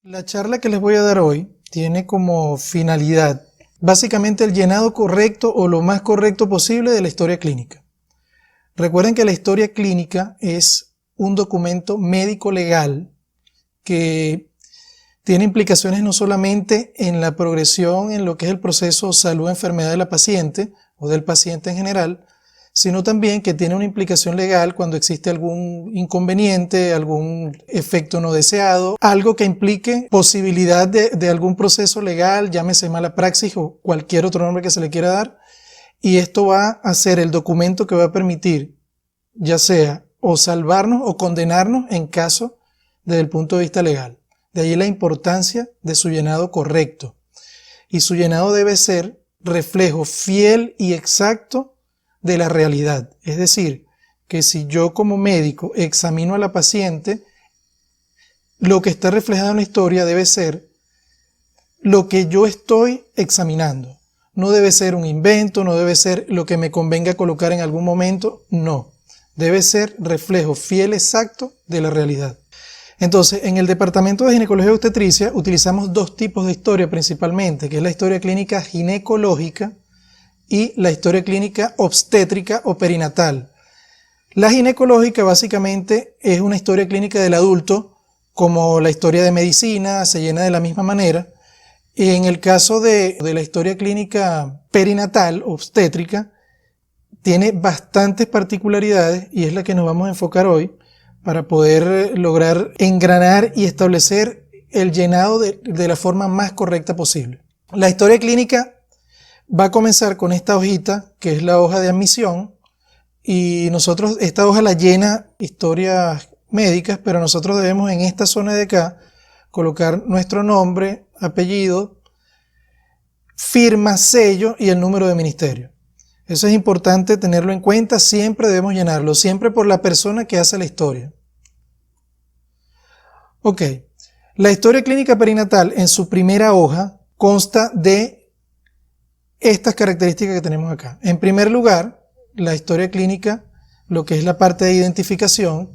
La charla que les voy a dar hoy tiene como finalidad básicamente el llenado correcto o lo más correcto posible de la historia clínica. Recuerden que la historia clínica es un documento médico legal que tiene implicaciones no solamente en la progresión en lo que es el proceso salud-enfermedad de la paciente o del paciente en general, sino también que tiene una implicación legal cuando existe algún inconveniente, algún efecto no deseado, algo que implique posibilidad de algún proceso legal, llámese mala praxis o cualquier otro nombre que se le quiera dar, y esto va a ser el documento que va a permitir, ya sea o salvarnos o condenarnos en caso desde el punto de vista legal. De ahí la importancia de su llenado correcto. Y su llenado debe ser reflejo fiel y exacto de la realidad. Es decir, que si yo como médico examino a la paciente, lo que está reflejado en la historia debe ser lo que yo estoy examinando. No debe ser un invento, no debe ser lo que me convenga colocar en algún momento, no. Debe ser reflejo fiel exacto de la realidad. Entonces, en el departamento de ginecología y obstetricia utilizamos dos tipos de historia principalmente, que es la historia clínica ginecológica y la historia clínica obstétrica o perinatal. La ginecológica básicamente es una historia clínica del adulto, como la historia de medicina, se llena de la misma manera. Y en el caso de la historia clínica perinatal, obstétrica, tiene bastantes particularidades y es la que nos vamos a enfocar hoy para poder lograr engranar y establecer el llenado de la forma más correcta posible. La historia clínica va a comenzar con esta hojita, que es la hoja de admisión, y nosotros, esta hoja la llena historias médicas, pero nosotros debemos en esta zona de acá colocar nuestro nombre, apellido, firma, sello y el número de ministerio. Eso es importante tenerlo en cuenta, siempre debemos llenarlo, siempre por la persona que hace la historia. Ok, la historia clínica perinatal en su primera hoja consta de estas características que tenemos acá. En primer lugar, la historia clínica, lo que es la parte de identificación,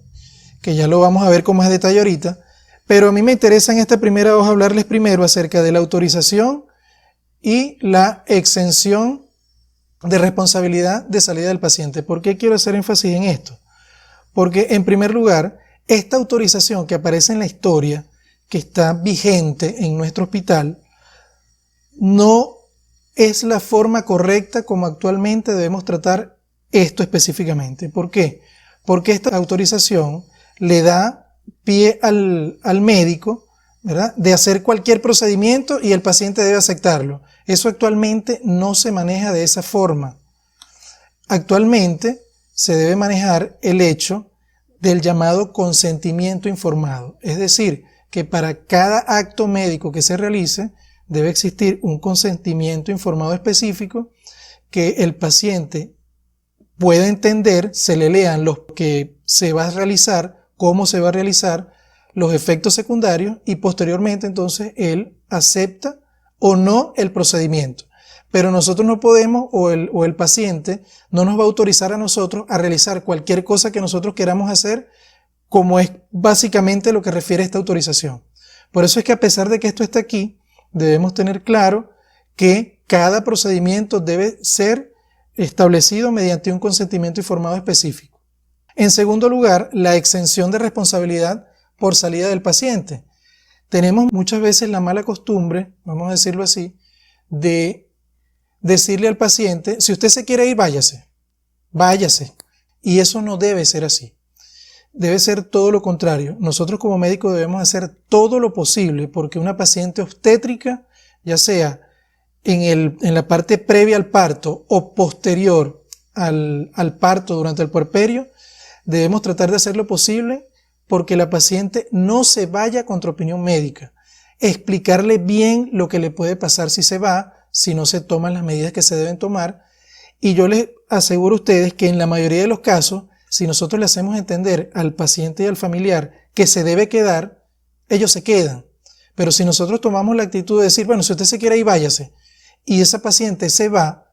que ya lo vamos a ver con más detalle ahorita, pero a mí me interesa en esta primera hoja hablarles primero acerca de la autorización y la exención de responsabilidad de salida del paciente. ¿Por qué quiero hacer énfasis en esto? Porque en primer lugar, esta autorización que aparece en la historia, que está vigente en nuestro hospital, no es la forma correcta como actualmente debemos tratar esto específicamente. ¿Por qué? Porque esta autorización le da pie al médico, ¿verdad?, de hacer cualquier procedimiento y el paciente debe aceptarlo. Eso actualmente no se maneja de esa forma. Actualmente se debe manejar el hecho del llamado consentimiento informado. Es decir, que para cada acto médico que se realice, debe existir un consentimiento informado específico que el paciente pueda entender, se le lean lo que se va a realizar, cómo se va a realizar, los efectos secundarios y posteriormente entonces él acepta o no el procedimiento. Pero nosotros no podemos o el paciente no nos va a autorizar a nosotros a realizar cualquier cosa que nosotros queramos hacer, como es básicamente lo que refiere esta autorización. Por eso es que a pesar de que esto está aquí, debemos tener claro que cada procedimiento debe ser establecido mediante un consentimiento informado específico. En segundo lugar, la exención de responsabilidad por salida del paciente. Tenemos muchas veces la mala costumbre, vamos a decirlo así, de decirle al paciente, si usted se quiere ir, váyase, váyase. Y eso no debe ser así. Debe ser todo lo contrario. Nosotros como médicos debemos hacer todo lo posible porque una paciente obstétrica, ya sea en la parte previa al parto o posterior al parto durante el puerperio, debemos tratar de hacer lo posible porque la paciente no se vaya contra opinión médica. Explicarle bien lo que le puede pasar si se va, si no se toman las medidas que se deben tomar. Y yo les aseguro a ustedes que en la mayoría de los casos, si nosotros le hacemos entender al paciente y al familiar que se debe quedar, ellos se quedan. Pero si nosotros tomamos la actitud de decir, bueno, si usted se quiere ir, váyase, y esa paciente se va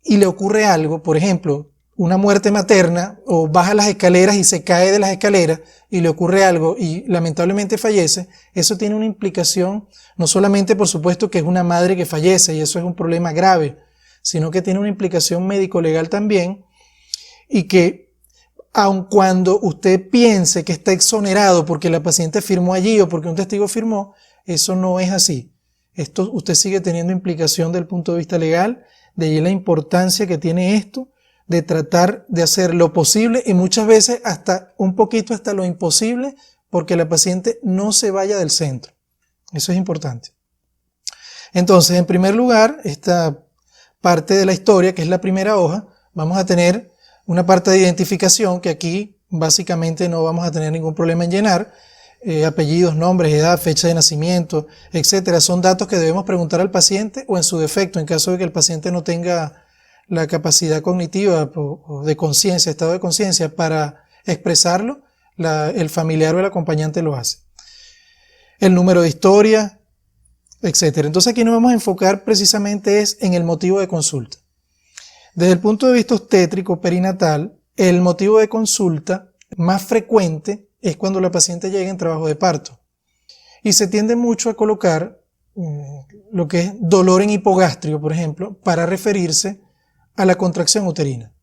y le ocurre algo, por ejemplo, una muerte materna o baja las escaleras y se cae de las escaleras y le ocurre algo y lamentablemente fallece, eso tiene una implicación, no solamente por supuesto que es una madre que fallece y eso es un problema grave, sino que tiene una implicación médico-legal también y que aun cuando usted piense que está exonerado porque la paciente firmó allí o porque un testigo firmó, eso no es así. Esto usted sigue teniendo implicación desde el punto de vista legal, de ahí la importancia que tiene esto, de tratar de hacer lo posible y muchas veces hasta un poquito hasta lo imposible porque la paciente no se vaya del centro. Eso es importante. Entonces, en primer lugar, esta parte de la historia, que es la primera hoja, vamos a tener una parte de identificación que aquí básicamente no vamos a tener ningún problema en llenar. Apellidos, nombres, edad, fecha de nacimiento, etcétera. Son datos que debemos preguntar al paciente o en su defecto, en caso de que el paciente no tenga la capacidad cognitiva o de conciencia, estado de conciencia para expresarlo, el familiar o el acompañante lo hace. El número de historia, etcétera. Entonces aquí nos vamos a enfocar precisamente es en el motivo de consulta. Desde el punto de vista obstétrico perinatal, el motivo de consulta más frecuente es cuando la paciente llega en trabajo de parto. Y se tiende mucho a colocar lo que es dolor en hipogástrico, por ejemplo, para referirse a la contracción uterina.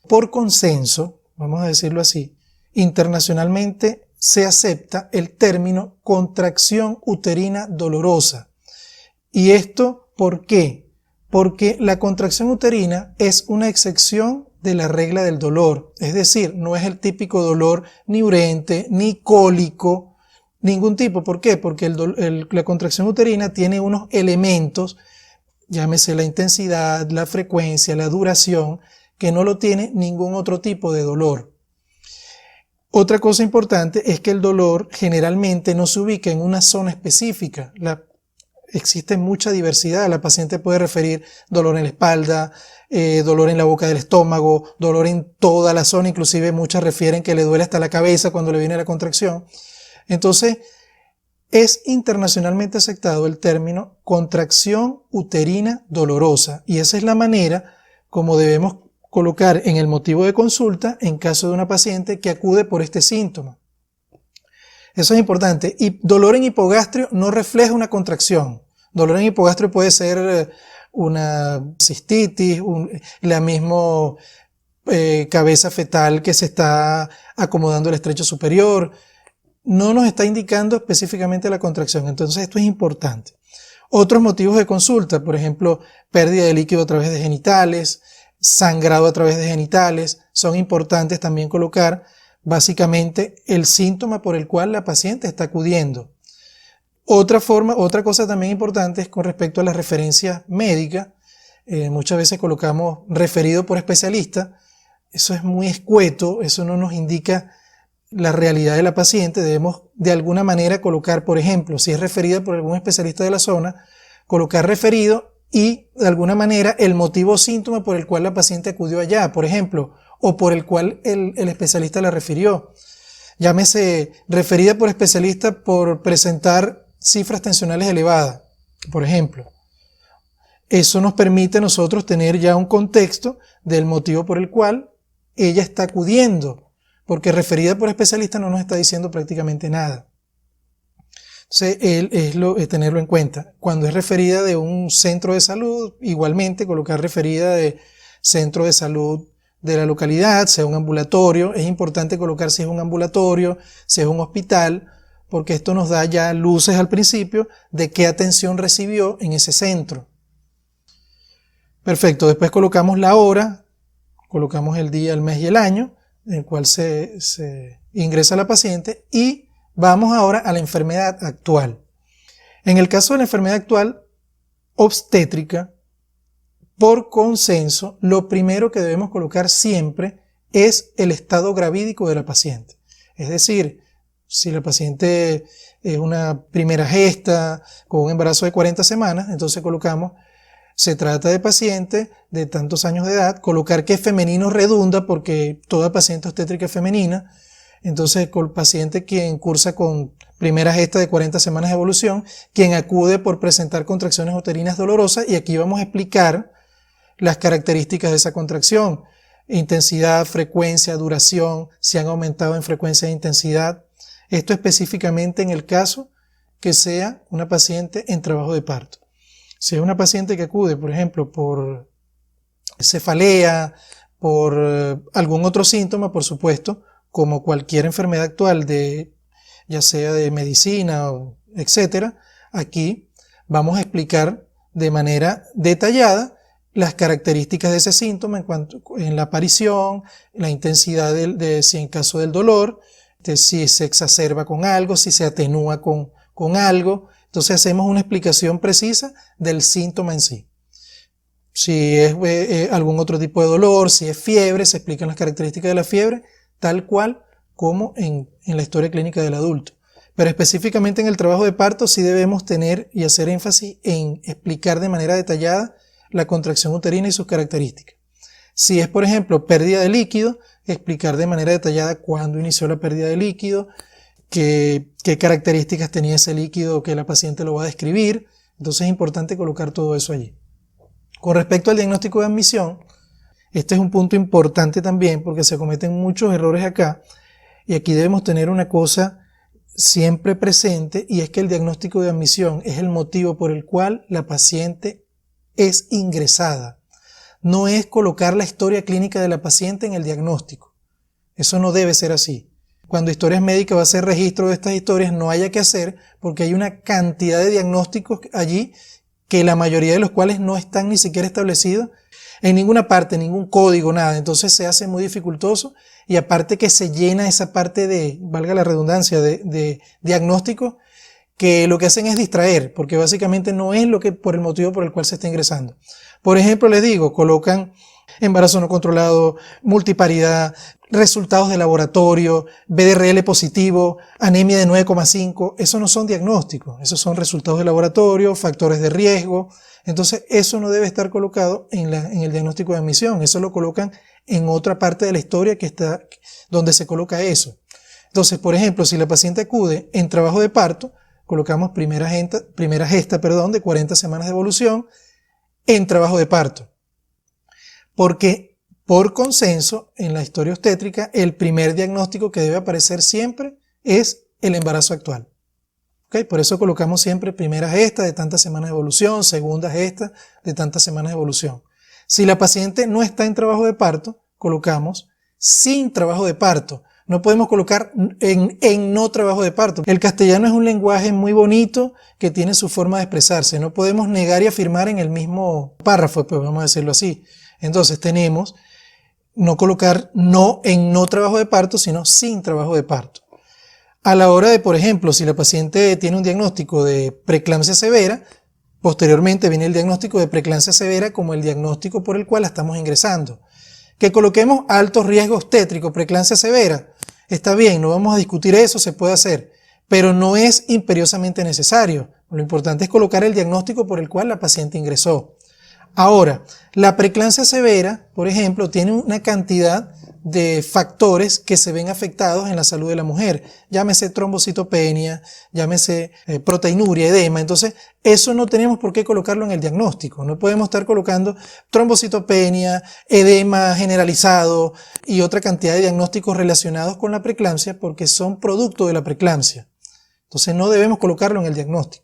Por consenso, vamos a decirlo así, internacionalmente se acepta el término contracción uterina dolorosa. ¿Y esto por qué? Porque la contracción uterina es una excepción de la regla del dolor, es decir, no es el típico dolor ni urente, ni cólico, ningún tipo. ¿Por qué? Porque la contracción uterina tiene unos elementos, llámese la intensidad, la frecuencia, la duración, que no lo tiene ningún otro tipo de dolor. Otra cosa importante es que el dolor generalmente no se ubica en una zona específica. Existe mucha diversidad. La paciente puede referir dolor en la espalda, dolor en la boca del estómago, dolor en toda la zona, inclusive muchas refieren que le duele hasta la cabeza cuando le viene la contracción. Entonces, es internacionalmente aceptado el término contracción uterina dolorosa y esa es la manera como debemos colocar en el motivo de consulta en caso de una paciente que acude por este síntoma. Eso es importante. Y dolor en hipogastrio no refleja una contracción. Dolor en hipogastrio puede ser una cistitis, la misma cabeza fetal que se está acomodando el estrecho superior. No nos está indicando específicamente la contracción. Entonces esto es importante. Otros motivos de consulta, por ejemplo, pérdida de líquido a través de genitales, sangrado a través de genitales, son importantes también colocar básicamente el síntoma por el cual la paciente está acudiendo. Otra cosa también importante es con respecto a las referencias médicas. Muchas veces colocamos referido por especialista. Eso es muy escueto, eso no nos indica la realidad de la paciente. Debemos de alguna manera colocar, por ejemplo, si es referida por algún especialista de la zona, colocar referido y de alguna manera el motivo o síntoma por el cual la paciente acudió allá, por ejemplo, o por el cual el especialista la refirió. Llámese referida por especialista por presentar cifras tensionales elevadas, por ejemplo. Eso nos permite a nosotros tener ya un contexto del motivo por el cual ella está acudiendo, porque referida por especialista no nos está diciendo prácticamente nada. Entonces, es tenerlo en cuenta. Cuando es referida de un centro de salud, igualmente colocar referida de centro de salud de la localidad, sea un ambulatorio. Es importante colocar si es un ambulatorio, si es un hospital, porque esto nos da ya luces al principio de qué atención recibió en ese centro. Perfecto, después colocamos la hora, colocamos el día, el mes y el año en el cual se ingresa la paciente y vamos ahora a la enfermedad actual. En el caso de la enfermedad actual obstétrica, por consenso, lo primero que debemos colocar siempre es el estado gravídico de la paciente. Es decir, si la paciente es una primera gesta con un embarazo de 40 semanas, entonces colocamos, se trata de paciente de tantos años de edad, colocar que femenino redunda porque toda paciente obstétrica es femenina. Entonces, con el paciente quien cursa con primera gesta de 40 semanas de evolución, quien acude por presentar contracciones uterinas dolorosas, y aquí vamos a explicar las características de esa contracción. intensidad, frecuencia, duración, si han aumentado en frecuencia e intensidad. Esto específicamente en el caso que sea una paciente en trabajo de parto. Si es una paciente que acude, por ejemplo, por cefalea, por algún otro síntoma, por supuesto, como cualquier enfermedad actual, ya sea de medicina, etcétera, aquí vamos a explicar de manera detallada las características de ese síntoma en la aparición, la intensidad si en caso del dolor, si se exacerba con algo, si se atenúa con algo. Entonces hacemos una explicación precisa del síntoma en sí. Si es algún otro tipo de dolor, si es fiebre, se explican las características de la fiebre, tal cual como en la historia clínica del adulto. Pero específicamente en el trabajo de parto sí debemos tener y hacer énfasis en explicar de manera detallada la contracción uterina y sus características. Si es, por ejemplo, pérdida de líquido, explicar de manera detallada cuándo inició la pérdida de líquido, qué características tenía ese líquido que la paciente lo va a describir. Entonces es importante colocar todo eso allí. Con respecto al diagnóstico de admisión, este es un punto importante también porque se cometen muchos errores acá y aquí debemos tener una cosa siempre presente y es que el diagnóstico de admisión es el motivo por el cual la paciente es ingresada. No es colocar la historia clínica de la paciente en el diagnóstico. Eso no debe ser así. Cuando Historias Médicas va a hacer registro de estas historias no haya que hacer porque hay una cantidad de diagnósticos allí que la mayoría de los cuales no están ni siquiera establecidos en ninguna parte, ningún código, nada. Entonces se hace muy dificultoso y aparte que se llena esa parte de, valga la redundancia, de diagnóstico que lo que hacen es distraer, porque básicamente no es por el motivo por el cual se está ingresando. Por ejemplo, les digo, colocan embarazo no controlado, multiparidad, resultados de laboratorio, BDRL positivo, anemia de 9,5, eso no son diagnósticos, esos son resultados de laboratorio, factores de riesgo. Entonces eso no debe estar colocado en el diagnóstico de admisión, eso lo colocan en otra parte de la historia que está donde se coloca eso. Entonces, por ejemplo, si la paciente acude en trabajo de parto, colocamos primera gesta de 40 semanas de evolución en trabajo de parto. Porque por consenso, en la historia obstétrica, el primer diagnóstico que debe aparecer siempre es el embarazo actual. ¿Okay? Por eso colocamos siempre primera gesta de tantas semanas de evolución, segunda gesta de tantas semanas de evolución. Si la paciente no está en trabajo de parto, colocamos sin trabajo de parto. No podemos colocar en no trabajo de parto. El castellano es un lenguaje muy bonito que tiene su forma de expresarse. No podemos negar y afirmar en el mismo párrafo, pues vamos a decirlo así. Entonces tenemos no colocar no en no trabajo de parto, sino sin trabajo de parto. A la hora de, por ejemplo, si la paciente tiene un diagnóstico de preeclampsia severa, posteriormente viene el diagnóstico de preeclampsia severa como el diagnóstico por el cual la estamos ingresando. Que coloquemos alto riesgo obstétrico, preeclampsia severa, está bien, no vamos a discutir eso, se puede hacer, pero no es imperiosamente necesario. Lo importante es colocar el diagnóstico por el cual la paciente ingresó. Ahora, la preeclampsia severa, por ejemplo, tiene una cantidad de factores que se ven afectados en la salud de la mujer. Llámese trombocitopenia, llámese proteinuria, edema. Entonces, eso no tenemos por qué colocarlo en el diagnóstico. No podemos estar colocando trombocitopenia, edema generalizado y otra cantidad de diagnósticos relacionados con la preeclampsia porque son producto de la preeclampsia. Entonces, no debemos colocarlo en el diagnóstico.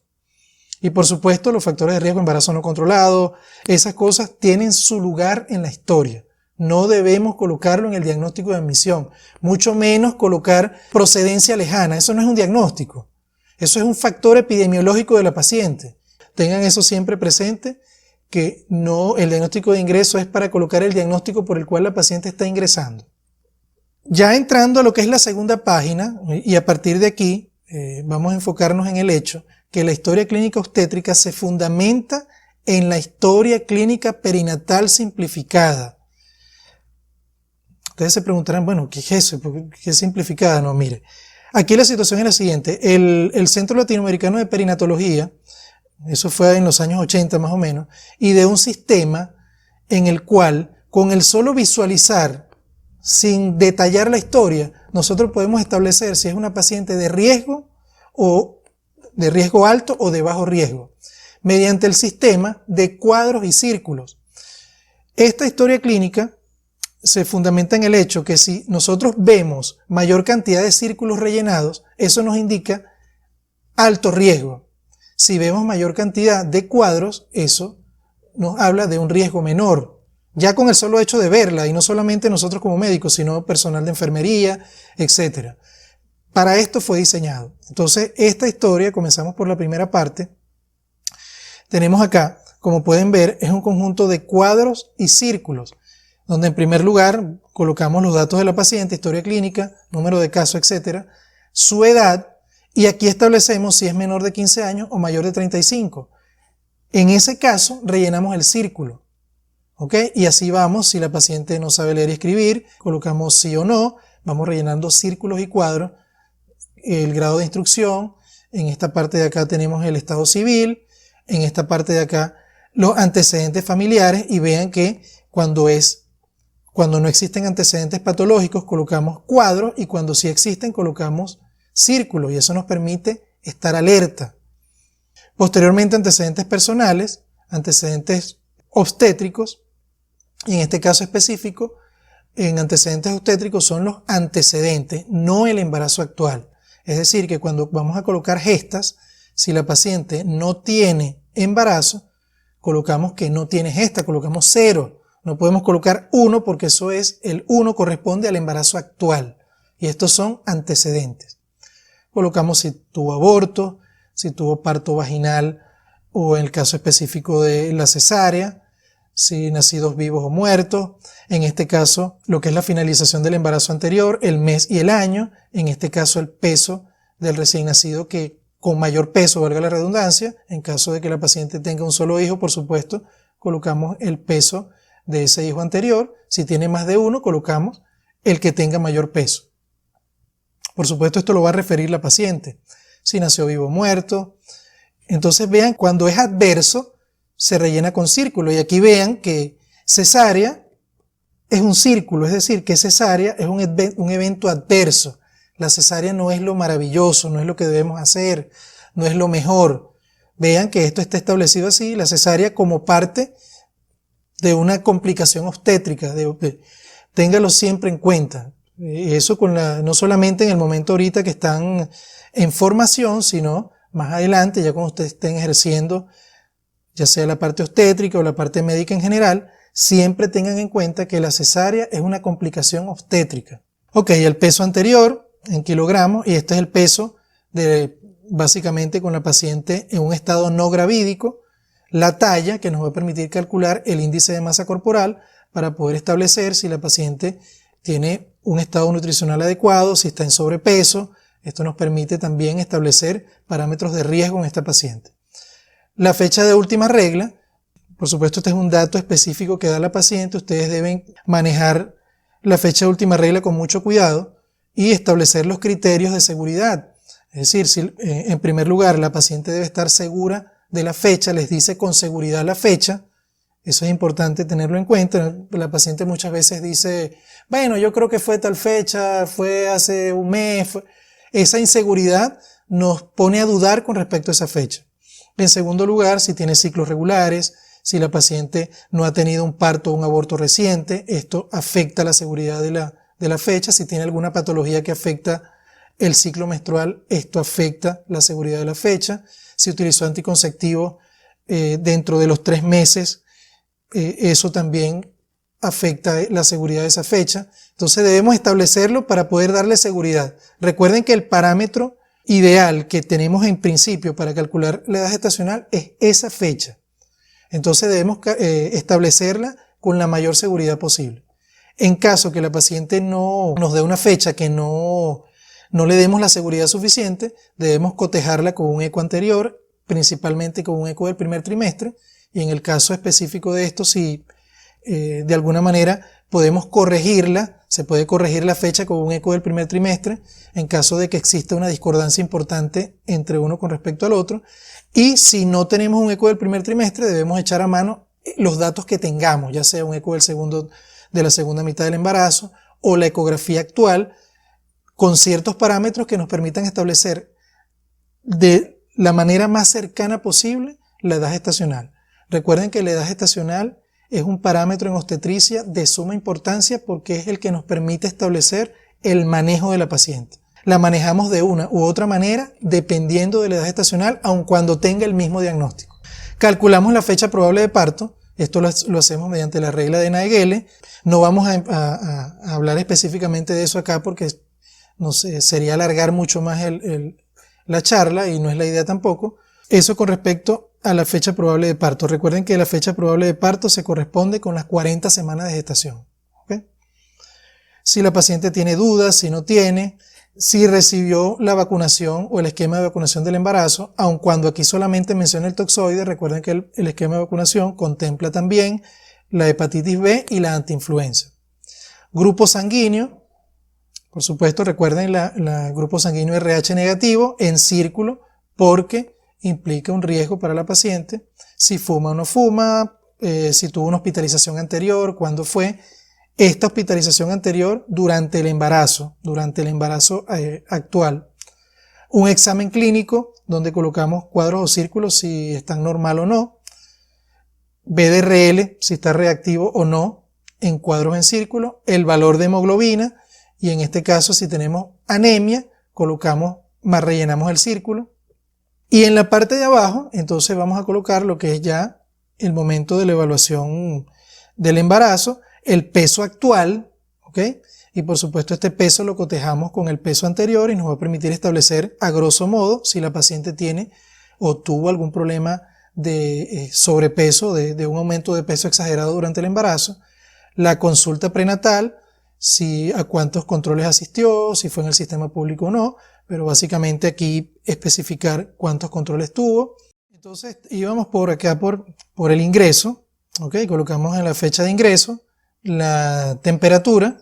Y por supuesto, los factores de riesgo, embarazo no controlado, esas cosas tienen su lugar en la historia. No debemos colocarlo en el diagnóstico de admisión, mucho menos colocar procedencia lejana. Eso no es un diagnóstico. Eso es un factor epidemiológico de la paciente. Tengan eso siempre presente, que no, el diagnóstico de ingreso es para colocar el diagnóstico por el cual la paciente está ingresando. Ya entrando a lo que es la segunda página, y a partir de aquí vamos a enfocarnos en el hecho que la historia clínica obstétrica se fundamenta en la historia clínica perinatal simplificada. Ustedes se preguntarán, bueno, ¿qué es eso? ¿Qué es simplificada? No, mire. Aquí la situación es la siguiente. El Centro Latinoamericano de Perinatología, eso fue en los años 80 más o menos, ideó un sistema en el cual, con el solo visualizar, sin detallar la historia, nosotros podemos establecer si es una paciente de riesgo o de riesgo alto o de bajo riesgo, mediante el sistema de cuadros y círculos. Esta historia clínica se fundamenta en el hecho que si nosotros vemos mayor cantidad de círculos rellenados, eso nos indica alto riesgo. Si vemos mayor cantidad de cuadros, eso nos habla de un riesgo menor. Ya con el solo hecho de verla, y no solamente nosotros como médicos, sino personal de enfermería, etc. Para esto fue diseñado. Entonces, esta historia, comenzamos por la primera parte. Tenemos acá, como pueden ver, es un conjunto de cuadros y círculos, donde en primer lugar colocamos los datos de la paciente, historia clínica, número de caso, etc., su edad, y aquí establecemos si es menor de 15 años o mayor de 35. En ese caso, rellenamos el círculo. ¿Ok? Y así vamos, si la paciente no sabe leer y escribir, colocamos sí o no, vamos rellenando círculos y cuadros, el grado de instrucción, en esta parte de acá tenemos el estado civil, en esta parte de acá los antecedentes familiares, y vean que cuando no existen antecedentes patológicos colocamos cuadros, y cuando sí existen colocamos círculos, y eso nos permite estar alerta. Posteriormente, antecedentes personales, antecedentes obstétricos, y en este caso específico, en antecedentes obstétricos son los antecedentes, no el embarazo actual. Es decir, que cuando vamos a colocar gestas, si la paciente no tiene embarazo, colocamos que no tiene gesta, colocamos 0. No podemos colocar 1 porque el 1 corresponde al embarazo actual. Y estos son antecedentes. Colocamos si tuvo aborto, si tuvo parto vaginal o en el caso específico de la cesárea, si nacidos vivos o muertos, en este caso lo que es la finalización del embarazo anterior, el mes y el año, en este caso el peso del recién nacido, que con mayor peso, valga la redundancia, en caso de que la paciente tenga un solo hijo, por supuesto, colocamos el peso de ese hijo anterior. Si tiene más de uno, colocamos el que tenga mayor peso. Por supuesto, esto lo va a referir la paciente, si nació vivo o muerto. Entonces vean, cuando es adverso, se rellena con círculo, y aquí vean que cesárea es un círculo, es decir, que cesárea es un evento adverso. La cesárea no es lo maravilloso, no es lo que debemos hacer, no es lo mejor. Vean que esto está establecido así, la cesárea como parte de una complicación obstétrica, téngalo siempre en cuenta. Eso no solamente en el momento ahorita que están en formación, sino más adelante, ya cuando ustedes estén ejerciendo, ya sea la parte obstétrica o la parte médica en general, siempre tengan en cuenta que la cesárea es una complicación obstétrica. Ok, el peso anterior en kilogramos, y este es el peso básicamente con la paciente en un estado no gravídico, la talla, que nos va a permitir calcular el índice de masa corporal para poder establecer si la paciente tiene un estado nutricional adecuado, si está en sobrepeso. Esto nos permite también establecer parámetros de riesgo en esta paciente. La fecha de última regla, por supuesto este es un dato específico que da la paciente, ustedes deben manejar la fecha de última regla con mucho cuidado y establecer los criterios de seguridad. Es decir, si en primer lugar la paciente debe estar segura de la fecha, les dice con seguridad la fecha, eso es importante tenerlo en cuenta. La paciente muchas veces dice, bueno, yo creo que fue tal fecha, fue hace un mes. Esa inseguridad nos pone a dudar con respecto a esa fecha. En segundo lugar, si tiene ciclos regulares, si la paciente no ha tenido un parto o un aborto reciente, esto afecta la seguridad de la fecha. Si tiene alguna patología que afecta el ciclo menstrual, esto afecta la seguridad de la fecha. Si utilizó anticonceptivo dentro de los 3 meses, eso también afecta la seguridad de esa fecha. Entonces debemos establecerlo para poder darle seguridad. Recuerden que el parámetro ideal que tenemos en principio para calcular la edad gestacional es esa fecha. Entonces debemos establecerla con la mayor seguridad posible. En caso que la paciente no nos dé una fecha que no le demos la seguridad suficiente, debemos cotejarla con un eco anterior, principalmente con un eco del primer trimestre, y en el caso específico de esto, si de alguna manera podemos corregirla, se puede corregir la fecha con un eco del primer trimestre en caso de que exista una discordancia importante entre uno con respecto al otro. Y si no tenemos un eco del primer trimestre, debemos echar a mano los datos que tengamos, ya sea un eco de la segunda mitad del embarazo o la ecografía actual, con ciertos parámetros que nos permitan establecer de la manera más cercana posible la edad gestacional. Recuerden que la edad gestacional es un parámetro en obstetricia de suma importancia porque es el que nos permite establecer el manejo de la paciente. La manejamos de una u otra manera dependiendo de la edad gestacional, aun cuando tenga el mismo diagnóstico. Calculamos la fecha probable de parto. Esto lo hacemos mediante la regla de Naegele. No vamos a hablar específicamente de eso acá porque no sé, sería alargar mucho más la charla y no es la idea tampoco. Eso con respecto a la fecha probable de parto. Recuerden que la fecha probable de parto se corresponde con las 40 semanas de gestación. ¿Okay? Si la paciente tiene dudas, si no tiene, si recibió la vacunación o el esquema de vacunación del embarazo, aun cuando aquí solamente menciona el toxoide, recuerden que el esquema de vacunación contempla también la hepatitis B y la antiinfluenza. Grupo sanguíneo, por supuesto, recuerden la grupo sanguíneo RH negativo en círculo porque implica un riesgo para la paciente. Si fuma o no fuma, si tuvo una hospitalización anterior, cuándo fue. Esta hospitalización anterior durante el embarazo actual. Un examen clínico donde colocamos cuadros o círculos si están normal o no. BDRL, si está reactivo o no, en cuadros en círculo. El valor de hemoglobina y en este caso si tenemos anemia, rellenamos el círculo. Y en la parte de abajo, entonces vamos a colocar lo que es ya el momento de la evaluación del embarazo, el peso actual, ¿ok? Y por supuesto este peso lo cotejamos con el peso anterior y nos va a permitir establecer a grosso modo si la paciente tiene o tuvo algún problema de sobrepeso, de un aumento de peso exagerado durante el embarazo. La consulta prenatal, a cuántos controles asistió, si fue en el sistema público o no, pero básicamente aquí especificar cuántos controles tuvo. Entonces íbamos por acá por el ingreso, ¿ok? Colocamos en la fecha de ingreso la temperatura,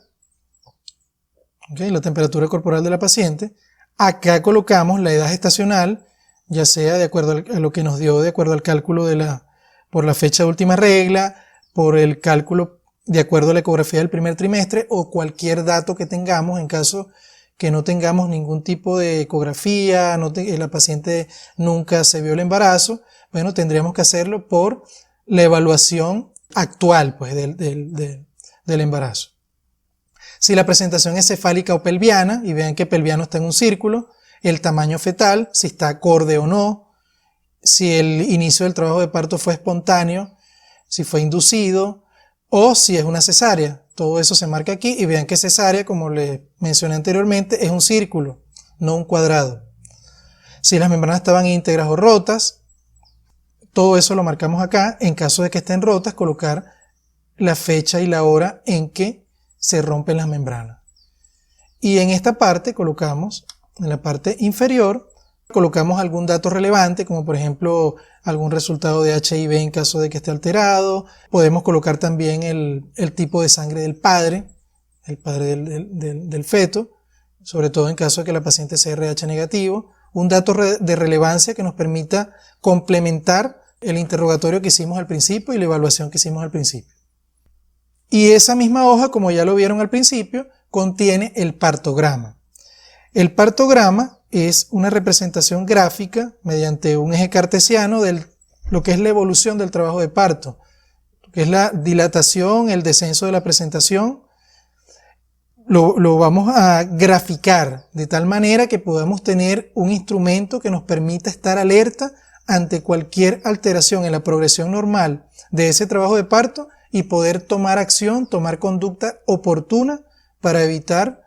¿ok? La temperatura corporal de la paciente. Acá colocamos la edad gestacional, ya sea de acuerdo a lo que nos dio, de acuerdo al cálculo por la fecha de última regla, por el cálculo de acuerdo a la ecografía del primer trimestre o cualquier dato que tengamos en caso que no tengamos ningún tipo de ecografía, la paciente nunca se vio el embarazo. Bueno, tendríamos que hacerlo por la evaluación actual pues, del embarazo. Si la presentación es cefálica o pelviana, y vean que pelviano está en un círculo, el tamaño fetal, si está acorde o no, si el inicio del trabajo de parto fue espontáneo, si fue inducido, o si es una cesárea. Todo eso se marca aquí y vean que cesárea, como les mencioné anteriormente, es un círculo, no un cuadrado. Si las membranas estaban íntegras o rotas, todo eso lo marcamos acá. En caso de que estén rotas, colocar la fecha y la hora en que se rompen las membranas. Y en esta parte colocamos, en la parte inferior, colocamos algún dato relevante, como por ejemplo algún resultado de HIV en caso de que esté alterado. Podemos colocar también el tipo de sangre del padre, el padre del feto, sobre todo en caso de que la paciente sea RH negativo. Un dato de relevancia que nos permita complementar el interrogatorio que hicimos al principio y la evaluación que hicimos al principio. Y esa misma hoja, como ya lo vieron al principio, contiene el partograma. El partograma es una representación gráfica mediante un eje cartesiano de lo que es la evolución del trabajo de parto, que es la dilatación, el descenso de la presentación. Lo vamos a graficar de tal manera que podamos tener un instrumento que nos permita estar alerta ante cualquier alteración en la progresión normal de ese trabajo de parto y poder tomar acción, tomar conducta oportuna para evitar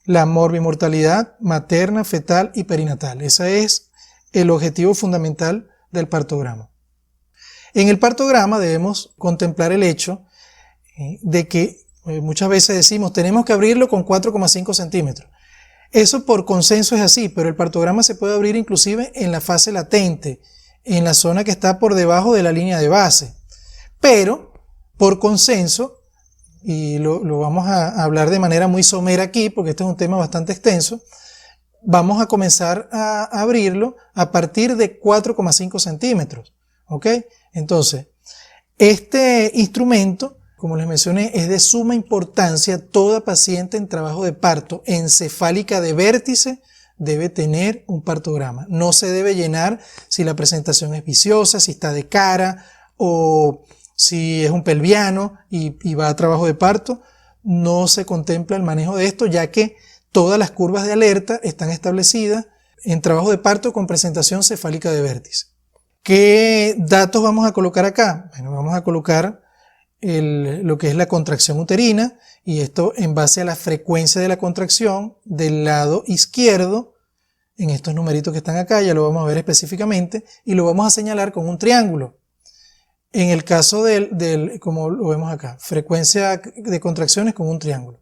la morbimortalidad materna, fetal y perinatal. Ese es el objetivo fundamental del partograma. En el partograma debemos contemplar el hecho de que muchas veces decimos tenemos que abrirlo con 4,5 centímetros. Eso por consenso es así, pero el partograma se puede abrir inclusive en la fase latente, en la zona que está por debajo de la línea de base. Pero por consenso, y lo vamos a hablar de manera muy somera aquí, porque este es un tema bastante extenso, vamos a comenzar a abrirlo a partir de 4,5 centímetros. ¿Ok? Entonces, este instrumento, como les mencioné, es de suma importancia. Toda paciente en trabajo de parto encefálica de vértice debe tener un partograma. No se debe llenar si la presentación es viciosa, si está de cara o Si es un pelviano y va a trabajo de parto, no se contempla el manejo de esto, ya que todas las curvas de alerta están establecidas en trabajo de parto con presentación cefálica de vértice. ¿Qué datos vamos a colocar acá? Bueno, vamos a colocar lo que es la contracción uterina, y esto en base a la frecuencia de la contracción del lado izquierdo, en estos numeritos que están acá, ya lo vamos a ver específicamente, y lo vamos a señalar con un triángulo. En el caso como lo vemos acá, frecuencia de contracciones con un triángulo.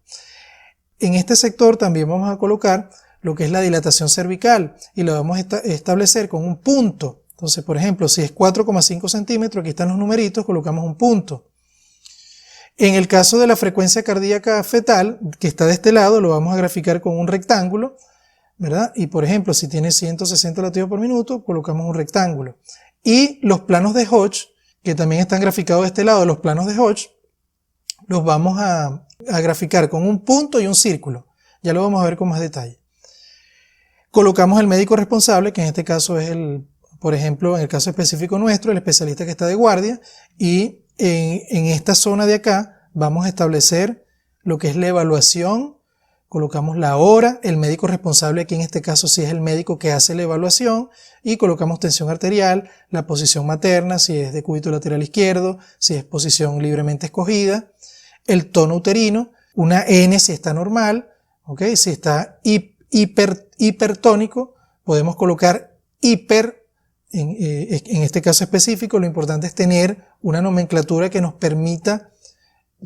En este sector también vamos a colocar lo que es la dilatación cervical, y lo vamos a establecer con un punto. Entonces, por ejemplo, si es 4,5 centímetros, aquí están los numeritos, colocamos un punto. En el caso de la frecuencia cardíaca fetal, que está de este lado, lo vamos a graficar con un rectángulo, ¿verdad? Y por ejemplo, si tiene 160 latidos por minuto, colocamos un rectángulo. Y los planos de Hodge, que también están graficados de este lado, los planos de Hodge, los vamos a graficar con un punto y un círculo. Ya lo vamos a ver con más detalle. Colocamos el médico responsable, que en este caso es por ejemplo, en el caso específico nuestro, el especialista que está de guardia, y en esta zona de acá vamos a establecer lo que es la evaluación, colocamos la hora, el médico responsable aquí en este caso sí es el médico que hace la evaluación, y colocamos tensión arterial, la posición materna, si es de cúbito lateral izquierdo, si es posición libremente escogida, el tono uterino, una N si está normal, ¿okay? Si está hipertónico, podemos colocar hiper. En este caso específico, lo importante es tener una nomenclatura que nos permita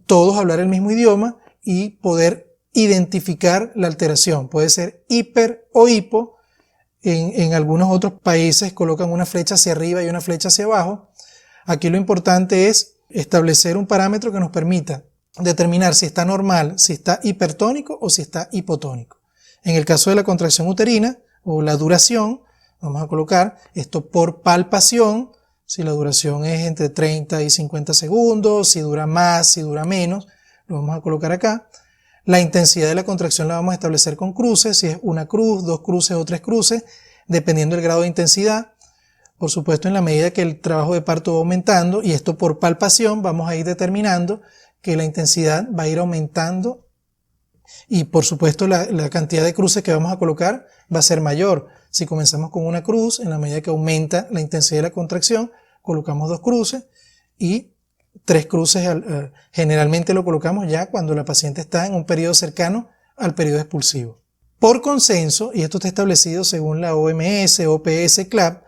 todos hablar el mismo idioma y poder identificar la alteración. Puede ser hiper o hipo. En algunos otros países colocan una flecha hacia arriba y una flecha hacia abajo. Aquí lo importante es establecer un parámetro que nos permita determinar si está normal, si está hipertónico o si está hipotónico. En el caso de la contracción uterina o la duración, vamos a colocar esto por palpación, si la duración es entre 30 y 50 segundos, si dura más, si dura menos, lo vamos a colocar acá. La intensidad de la contracción la vamos a establecer con cruces, si es una cruz, 2 cruces o 3 cruces, dependiendo del grado de intensidad. Por supuesto, en la medida que el trabajo de parto va aumentando, y esto por palpación, vamos a ir determinando que la intensidad va a ir aumentando, y por supuesto la cantidad de cruces que vamos a colocar va a ser mayor. Si comenzamos con una cruz, en la medida que aumenta la intensidad de la contracción, colocamos 2 cruces, y 3 cruces generalmente lo colocamos ya cuando la paciente está en un periodo cercano al periodo expulsivo. Por consenso, y esto está establecido según la OMS, OPS, CLAP,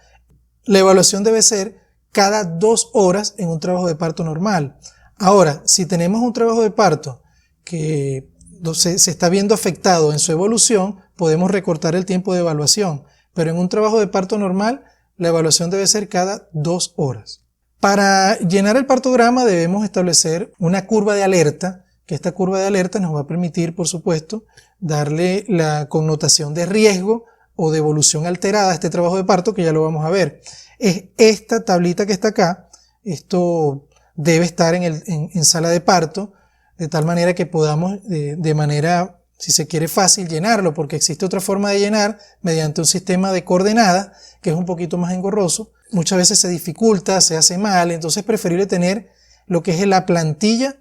la evaluación debe ser cada 2 horas en un trabajo de parto normal. Ahora, si tenemos un trabajo de parto que se está viendo afectado en su evolución, podemos recortar el tiempo de evaluación, pero en un trabajo de parto normal, la evaluación debe ser cada 2 horas. Para llenar el partograma debemos establecer una curva de alerta, que esta curva de alerta nos va a permitir, por supuesto, darle la connotación de riesgo o de evolución alterada a este trabajo de parto, que ya lo vamos a ver. Es esta tablita que está acá, esto debe estar en sala de parto, de tal manera que podamos de manera, si se quiere, fácil llenarlo, porque existe otra forma de llenar mediante un sistema de coordenadas que es un poquito más engorroso. Muchas veces se dificulta, se hace mal, entonces es preferible tener lo que es la plantilla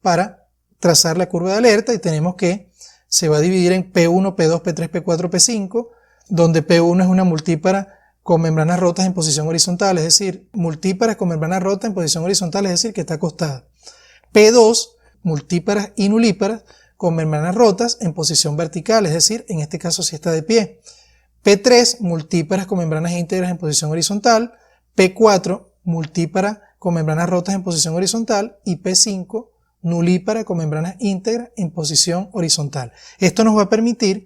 para trazar la curva de alerta, y tenemos que se va a dividir en P1, P2, P3, P4, P5, donde P1 es una multípara con membranas rotas en posición horizontal, es decir, multíparas con membranas rotas en posición horizontal, es decir, que está acostada. P2, multíparas y nulíparas con membranas rotas en posición vertical, es decir, en este caso sí está de pie. P3, multíparas con membranas íntegras en posición horizontal. P4, multípara con membranas rotas en posición horizontal. Y P5, nulípara con membranas íntegras en posición horizontal. Esto nos va a permitir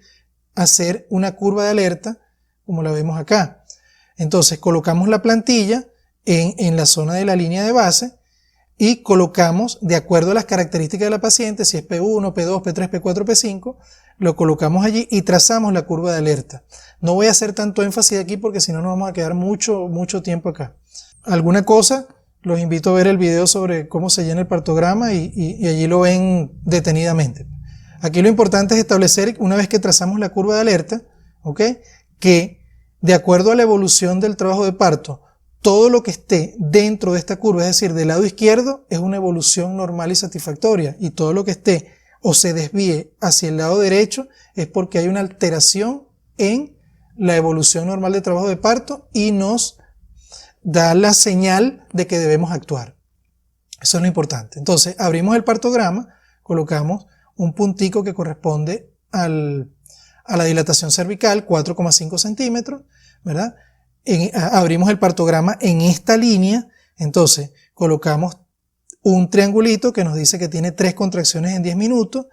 hacer una curva de alerta como la vemos acá. Entonces colocamos la plantilla en la zona de la línea de base y colocamos, de acuerdo a las características de la paciente, si es P1, P2, P3, P4, P5, lo colocamos allí y trazamos la curva de alerta. No voy a hacer tanto énfasis aquí porque si no nos vamos a quedar mucho tiempo acá. ¿Alguna cosa? Los invito a ver el video sobre cómo se llena el partograma y allí lo ven detenidamente. Aquí lo importante es establecer, una vez que trazamos la curva de alerta, ¿okay?, que de acuerdo a la evolución del trabajo de parto, todo lo que esté dentro de esta curva, es decir, del lado izquierdo, es una evolución normal y satisfactoria, y todo lo que esté o se desvíe hacia el lado derecho es porque hay una alteración en la evolución normal de trabajo de parto y nos da la señal de que debemos actuar. Eso es lo importante. Entonces, abrimos el partograma, colocamos un puntico que corresponde a la dilatación cervical, 4,5 centímetros, ¿verdad? Abrimos el partograma en esta línea, entonces colocamos un triangulito que nos dice que tiene 3 contracciones en 10 minutos,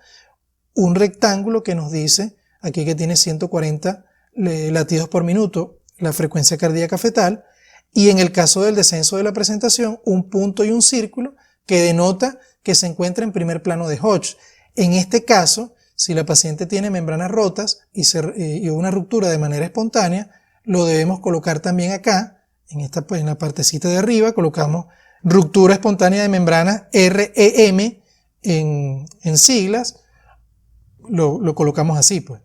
un rectángulo que nos dice aquí que tiene 140 latidos por minuto, la frecuencia cardíaca fetal, y en el caso del descenso de la presentación, un punto y un círculo que denota que se encuentra en primer plano de Hodge. En este caso, si la paciente tiene membranas rotas y una ruptura de manera espontánea, lo debemos colocar también acá, en la partecita de arriba, colocamos ruptura espontánea de membrana, REM en siglas, lo colocamos así pues.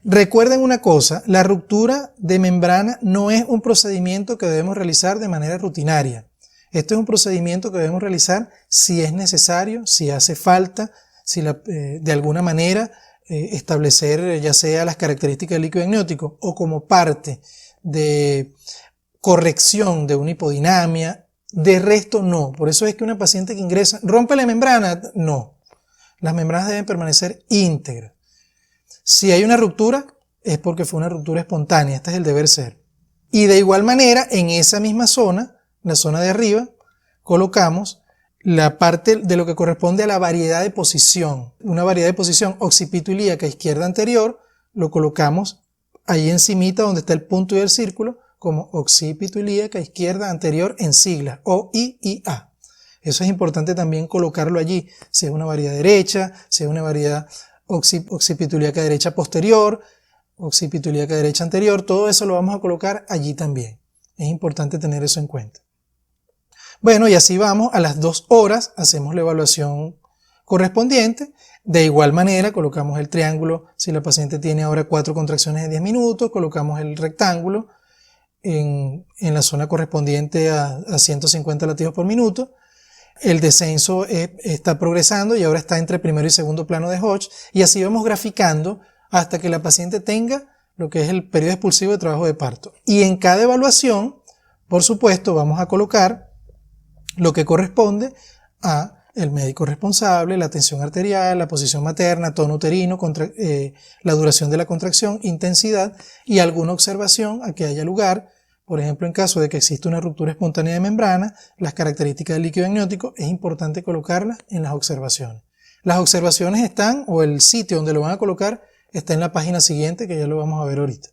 Recuerden una cosa, la ruptura de membrana no es un procedimiento que debemos realizar de manera rutinaria. Esto es un procedimiento que debemos realizar si es necesario, si hace falta, si de alguna manera establecer ya sea las características del líquido amniótico o como parte de corrección de una hipodinamia. De resto no. Por eso es que una paciente que ingresa, ¿rompe la membrana? No. Las membranas deben permanecer íntegras. Si hay una ruptura, es porque fue una ruptura espontánea. Este es el deber ser. Y de igual manera, en esa misma zona, la zona de arriba, colocamos la parte de lo que corresponde a la variedad de posición. Una variedad de posición occipito-ilíaca izquierda anterior, lo colocamos ahí encimita donde está el punto y el círculo, como occipito-ilíaca izquierda anterior en siglas, OI-IA. Eso es importante también colocarlo allí, si es una variedad derecha, si es una variedad occipito-ilíaca derecha posterior, occipito-ilíaca derecha anterior, todo eso lo vamos a colocar allí también. Es importante tener eso en cuenta. Bueno, y así vamos, a las 2 horas hacemos la evaluación correspondiente. De igual manera colocamos el triángulo, si la paciente tiene ahora 4 contracciones en 10 minutos, colocamos el rectángulo en la zona correspondiente a 150 latidos por minuto. El descenso está progresando y ahora está entre primero y segundo plano de Hodge, y así vamos graficando hasta que la paciente tenga lo que es el periodo expulsivo de trabajo de parto. Y en cada evaluación, por supuesto, vamos a colocar lo que corresponde a el médico responsable, la tensión arterial, la posición materna, tono uterino, la duración de la contracción, intensidad y alguna observación a que haya lugar. Por ejemplo, en caso de que exista una ruptura espontánea de membrana, las características del líquido amniótico es importante colocarlas en las observaciones. Las observaciones están, o el sitio donde lo van a colocar, está en la página siguiente, que ya lo vamos a ver ahorita.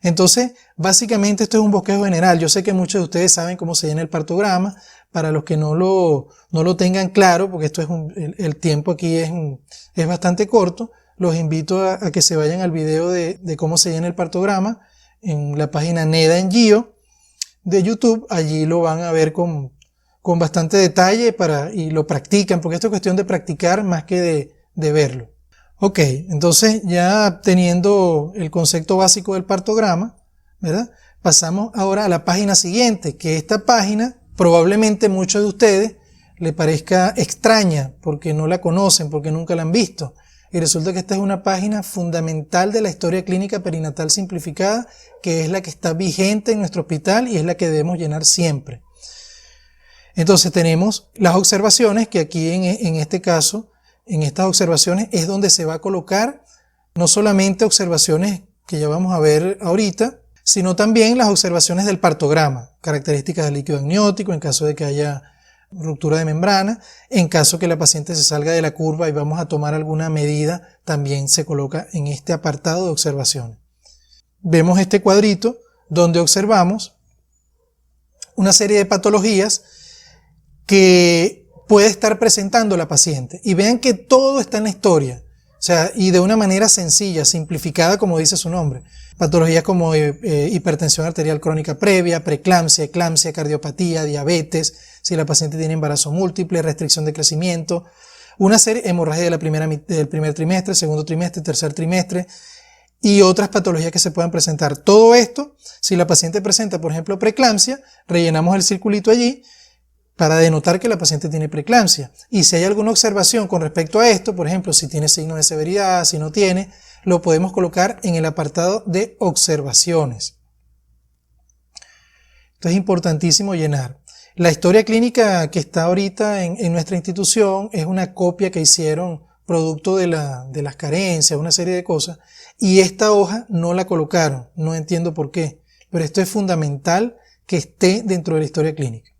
Entonces, básicamente esto es un bosquejo general. Yo sé que muchos de ustedes saben cómo se llena el partograma. Para los que no lo tengan claro, porque esto es el tiempo aquí es bastante corto, los invito a que se vayan al video de cómo se llena el partograma en la página NEDA en Gio de YouTube. Allí lo van a ver con bastante detalle y lo practican, porque esto es cuestión de practicar más que de verlo. Ok, entonces ya teniendo el concepto básico del partograma, ¿verdad? Pasamos ahora a la página siguiente, que esta página probablemente muchos de ustedes le parezca extraña porque no la conocen, porque nunca la han visto. Y resulta que esta es una página fundamental de la historia clínica perinatal simplificada, que es la que está vigente en nuestro hospital y es la que debemos llenar siempre. Entonces tenemos las observaciones, que aquí en este caso, en estas observaciones es donde se va a colocar no solamente observaciones que ya vamos a ver ahorita, sino también las observaciones del partograma, características del líquido amniótico en caso de que haya ruptura de membrana, en caso que la paciente se salga de la curva y vamos a tomar alguna medida, también se coloca en este apartado de observaciones. Vemos este cuadrito donde observamos una serie de patologías que puede estar presentando la paciente. Y vean que todo está en la historia, o sea, y de una manera sencilla, simplificada, como dice su nombre. Patologías como hipertensión arterial crónica previa, preeclampsia, eclampsia, cardiopatía, diabetes, si la paciente tiene embarazo múltiple, restricción de crecimiento, una serie, hemorragia del primer trimestre, segundo trimestre, tercer trimestre, y otras patologías que se puedan presentar. Todo esto, si la paciente presenta, por ejemplo, preeclampsia, rellenamos el circulito allí para denotar que la paciente tiene preeclampsia. Y si hay alguna observación con respecto a esto, por ejemplo, si tiene signos de severidad, si no tiene, lo podemos colocar en el apartado de observaciones. Esto es importantísimo llenar. La historia clínica que está ahorita en nuestra institución es una copia que hicieron producto de las carencias, una serie de cosas, y esta hoja no la colocaron, no entiendo por qué, pero esto es fundamental que esté dentro de la historia clínica.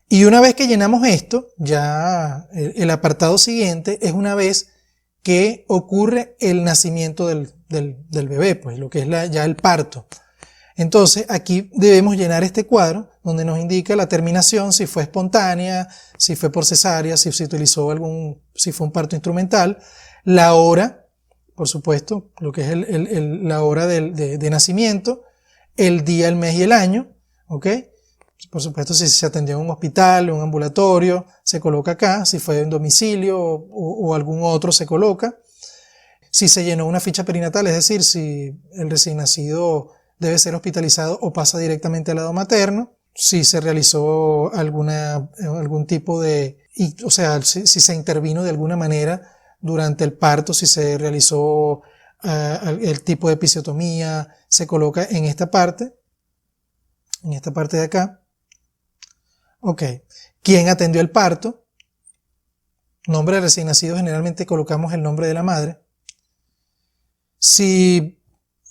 Y una vez que llenamos esto, ya el apartado siguiente es una vez que ocurre el nacimiento del bebé, pues lo que es ya el parto. Entonces aquí debemos llenar este cuadro donde nos indica la terminación, si fue espontánea, si fue por cesárea, si se utilizó si fue un parto instrumental, la hora, por supuesto, lo que es la hora de nacimiento, el día, el mes y el año, ¿ok? Por supuesto, si se atendió en un hospital, en un ambulatorio, se coloca acá, si fue en domicilio o algún otro se coloca. Si se llenó una ficha perinatal, es decir, si el recién nacido debe ser hospitalizado o pasa directamente al lado materno, si se realizó algún tipo o sea, si se intervino de alguna manera durante el parto, si se realizó el tipo de episiotomía, se coloca en esta parte de acá. Ok, ¿quién atendió el parto? Nombre de recién nacido, generalmente colocamos el nombre de la madre. Si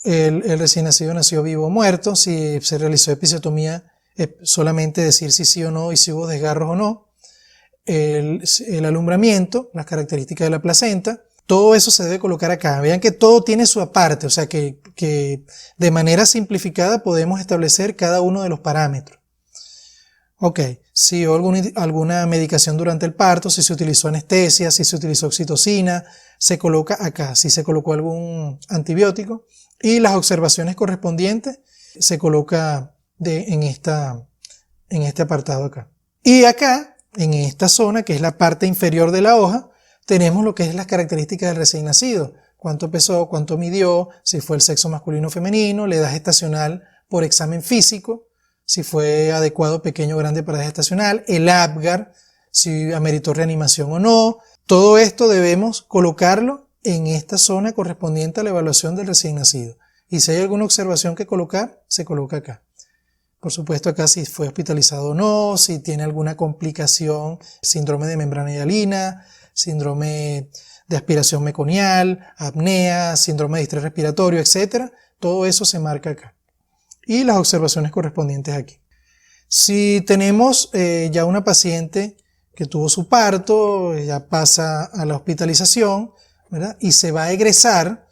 el recién nacido nació vivo o muerto, si se realizó episiotomía, solamente decir si sí o no y si hubo desgarros o no. El alumbramiento, las características de la placenta, todo eso se debe colocar acá. Vean que todo tiene su aparte, o sea que de manera simplificada podemos establecer cada uno de los parámetros. Ok, si hubo alguna medicación durante el parto, si se utilizó anestesia, si se utilizó oxitocina, se coloca acá. Si se colocó algún antibiótico y las observaciones correspondientes se coloca en este apartado acá. Y acá, en esta zona, que es la parte inferior de la hoja, tenemos lo que es las características del recién nacido. Cuánto pesó, cuánto midió, si fue el sexo masculino o femenino, la edad gestacional por examen físico, si fue adecuado, pequeño o grande para edad gestacional, el Apgar, si ameritó reanimación o no. Todo esto debemos colocarlo en esta zona correspondiente a la evaluación del recién nacido. Y si hay alguna observación que colocar, se coloca acá. Por supuesto acá si fue hospitalizado o no, si tiene alguna complicación, síndrome de membrana hialina, síndrome de aspiración meconial, apnea, síndrome de distrés respiratorio, etc. Todo eso se marca acá. Y las observaciones correspondientes aquí. Si tenemos ya una paciente que tuvo su parto, ya pasa a la hospitalización, ¿verdad? Y se va a egresar,